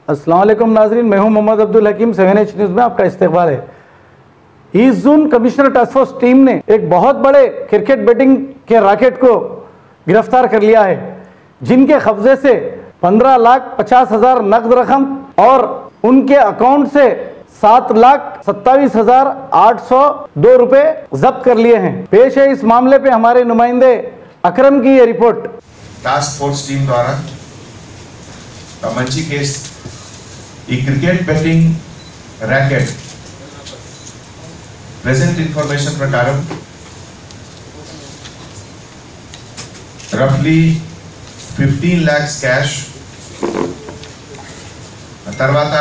अस्सलाम वालेकुम नाजरीन, मैं हूं मोहम्मद अब्दुल हकीम। 7H न्यूज़ में आपका इस्तकबाल है। 20 जून कमिश्नर टास्क फोर्स टीम ने एक बहुत बड़े क्रिकेट बेटिंग के रैकेट को गिरफ्तार कर लिया है, जिनके कब्जे से 15,50,000 नकद रकम और उनके अकाउंट से 7,27,802 रुपए जब्त कर लिए हैं। पेश है इस मामले पे हमारे नुमाइंदे अकरम की ये रिपोर्ट। टास्क फोर्स टीम द्वारा मंची केस ఈ cricket betting racket present information ప్రకారం రఫ్లీ 15 lakhs క్యాష్, తర్వాత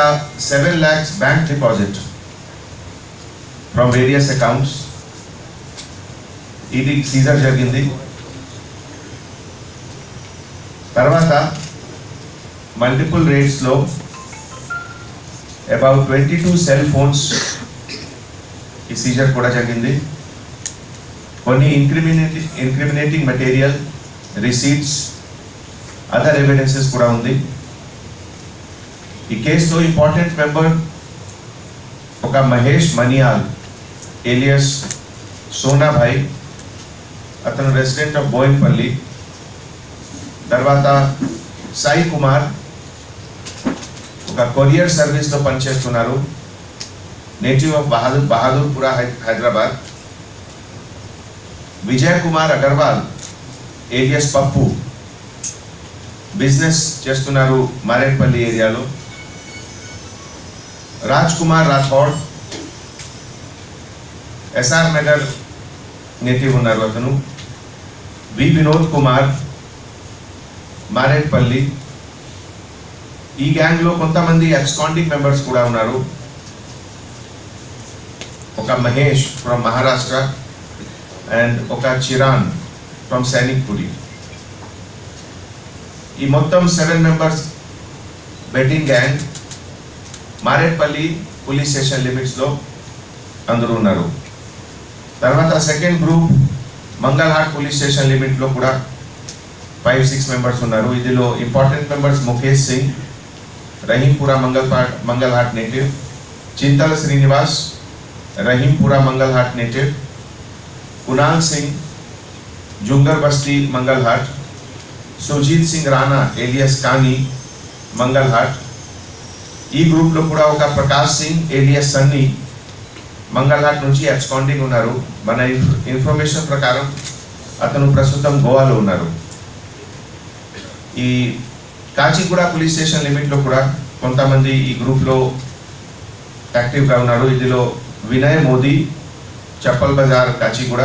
7 lakhs bank deposit from various accounts ఇది సీజర్ జరిగింది। తర్వాత మల్టిపుల్ రేట్స్ లో about 22 cell phones की सीजर కూడా జరిగింది। కొన్ని incriminating material, receipts, other evidences కూడా ఉంది। ఈ కేసులో ఇంపార్టెంట్ మెంబర్ ఒక మహేష్ మనియాల్ ఏలియస్ సోనా భాయ్, అతను రెసిడెంట్ ఆఫ్ బోయిన్పల్లి। తర్వాత సాయి కుమార్ ఒక కొరియర్ సర్వీస్ లో పనిచేస్తున్నారు, native of Bahadurpura Hyderabad. Vijay Kumar Agarwal alias Pappu business చేస్తున్నారు మారేడ్పల్లి ఏరియాలో। రాజ్ కుమార్ రాథోడ్ ఎస్ఆర్ నగర్ నేటివ్ ఉన్నారు అతను। వి వినోద్ కుమార్ మారేడ్పల్లి। ఈ గ్యాంగ్ లో కొంతమంది అబ్స్కాండింగ్ మెంబర్స్ కూడా ఉన్నారు, ఒక మహేష్ ఫ్రమ్ మహారాష్ట్ర అండ్ ఒక చిరాన్ ఫ్రమ్ సైనిక్పురి। ఈ మొత్తం 7 members betting gang Marredpally police station limits లో అందరూ ఉన్నారు। తర్వాత second group Mangalhat police station limit లో కూడా 5-6 మెంబర్స్ ఉన్నారు। ఇందులో important members Mukesh Singh Rahimpura Mangalhat native, Chintal Srinivas Rahimpura Mangalhat native, Kunal Singh Jungar Basti Mangalhat, Sujit Singh Rana alias Kani Mangalhat. ఈ గ్రూప్ లో కూడా ఒక ప్రకాష్ సింగ్ ఏలియస్ సన్నీ మంగళహాట్ నుంచి అబ్స్కాండింగ్ ఉన్నారు। మన ఇన్ఫర్మేషన్ ప్రకారం అతను ప్రస్తుతం గోవాలో ఉన్నారు। ఈ కాచిగూడ పోలీస్ స్టేషన్ లిమిట్ లో కూడా కొంతమంది ఈ గ్రూప్ లో యాక్టివ్ గా ఉన్నారు। ఇందులో వినయ్ మోదీ చప్పల్ బజార్ కాచిగూడ,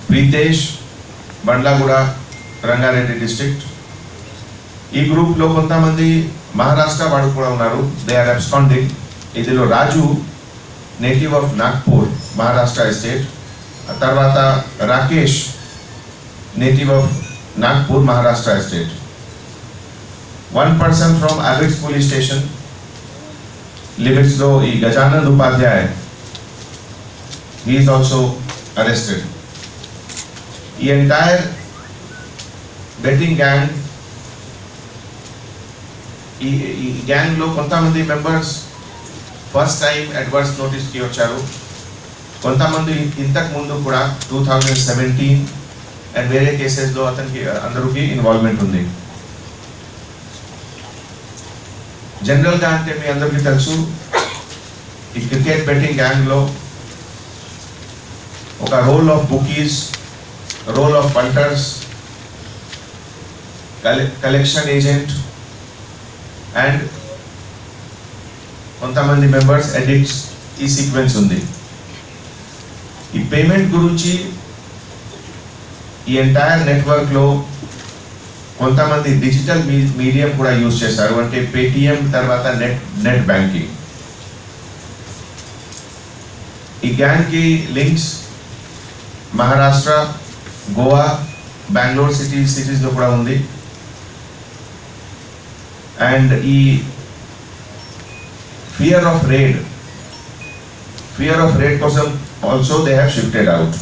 ప్రీతేష్ బండ్లగూడ రంగారెడ్డి డిస్ట్రిక్ట్। ఈ గ్రూప్ లో కొంతమంది మహారాష్ట్ర వాడు కూడా ఉన్నారు, దే ఆర్ అబ్స్కాండింగ్। ఇందులో Raju native of Nagpur Maharashtra state, తర్వాత Rakesh native of Nagpur, Maharashtra state. One person from Abbotts police station limits lo e Gajanand Upadhyay, he is also arrested. The entire betting gang gang lo kontamandi members first time adverse notice ki vacharu, kontamandi intak mundu kuda 2017 and వేరే కేసెస్లో అతనికి అందరికి involvement ఉంది। జనరల్గా అంటే మీ అందరికీ తెలుసు, ఈ క్రికెట్ బెట్టింగ్ గ్యాంగ్లో ఒక role of bookies, role of punters, collection agent and కొంతమంది మెంబర్స్ ఎడిక్ట్స్, ఈ సీక్వెన్స్ ఉంది। ఈ పేమెంట్ గురించి ఈ ఎంటైర్ నెట్వర్క్ లో కొంతమంది డిజిటల్ మీడియం కూడా యూజ్ చేశారు, అంటే పేటిఎం తర్వాత నెట్ బ్యాంకింగ్। ఈ గ్యాంగ్ కి లింక్స్ మహారాష్ట్ర, గోవా, బెంగళూరు సిటీస్ లో కూడా ఉంది। అండ్ ఈ fear of raid fear of raid కోసం also they have shifted out.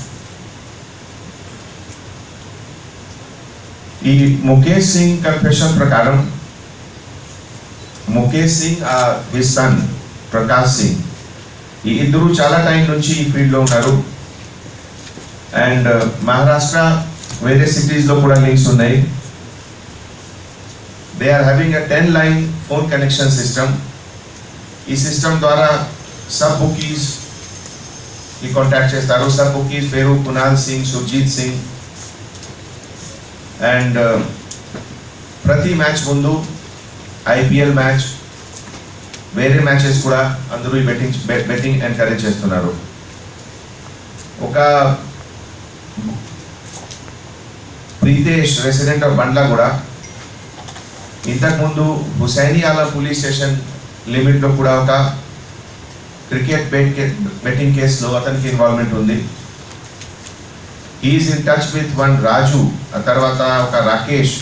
ఈ ముఖేష్ సింగ్ కన్ఫెషన్ ప్రకారం ముఖేష్ సింగ్ హిస్ సన్ ప్రకాష్ సింగ్ ఈ ఇద్దరు చాలా టైం నుంచి ఈ ఫీల్డ్ లో ఉన్నారు. అండ్ మహారాష్ట్ర వేరే సిటీస్ లో కూడా లింక్స్ ఉన్నాయి. They are having a 10 line phone connection system. ఈ సిస్టమ్ ద్వారా సబ్ బుకీస్ కి కాంటాక్ట్ చేస్తారు. సబ్ బుకీస్ పేరు కునాల్ సింగ్, సుర్జీత్ సింగ్. అండ్ ప్రతి మ్యాచ్ ముందు ఐపీఎల్ మ్యాచ్ వేరే మ్యాచెస్ కూడా అందరూ ఈ బెట్టింగ్ ఎంకరేజ్ చేస్తున్నారు. ఒక ప్రీతేష్ రెసిడెంట్ ఆఫ్ బండ్లా కూడా ఇంతకుముందు హుసైనియాలా పోలీస్ స్టేషన్ లిమిట్లో కూడా ఒక క్రికెట్ బెట్టింగ్ కేసులో అతనికి ఇన్వాల్వ్మెంట్ ఉంది. Is in touch with one Raju, ఆ తర్వాత ఒక రాకేష్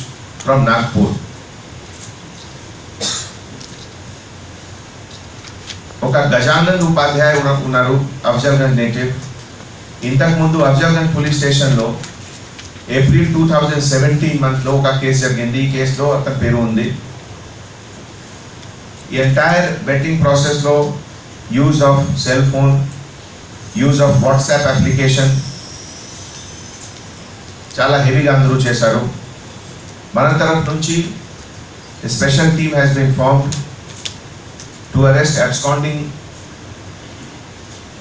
ఫ్రమ్ నాగ్పూర్. ఒక గజానన్ ఉపాధ్యాయ ఉన్నారు, అఫ్జల్గంజ్ నేటివ్. ఇంతకుముందు అఫ్జల్గంజ్ పోలీస్ స్టేషన్లో ఏప్రిల్ 2017 మంత్లో ఒక కేసు జరిగింది. ఈ కేసులో అతని పేరు ఉంది. ఈ ఎంటైర్ బెట్టింగ్ ప్రాసెస్లో use of cell phone, use of WhatsApp application చాలా హెవీగా అందరూ చేశారు. మన తరఫు నుంచి special team has been formed to arrest absconding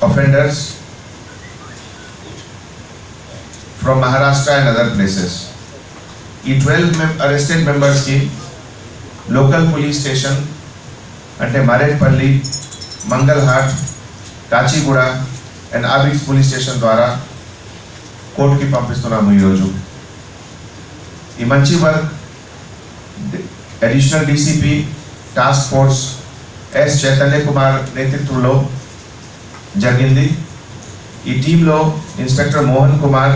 offenders from Maharashtra and other places. ఈ 12 arrested members కి local police station అంటే Maredpally, Mangalhat, Kachiguda and Abids police station ద్వారా కోర్టుకి పంపిస్తున్నాము ఈరోజు. ఈ మంచి work additional DCP task force S Chaitanya Kumar నేతృత్వంలో జరిగింది. ఈ టీంలో inspector Mohan Kumar,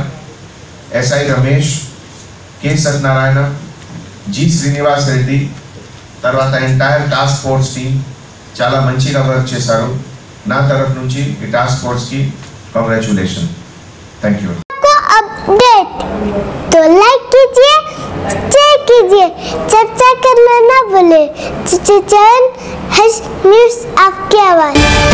SI Ramesh, K Satyanarayana, G Srinivas Reddy, తర్వాత ఎంటైర్ టాస్క్ ఫోర్స్ టీం చాలా మంచిగా వర్క్ చేశారు. నా తరఫు నుంచి ఈ టాస్క్ ఫోర్స్కి कांग्रेचुलेशन. Thank you. अपडेट तो लाइक कीजिए, शेयर कीजिए, चर्चा करना ना भूले. चैनल न्यूज़ आपकी आवाज़.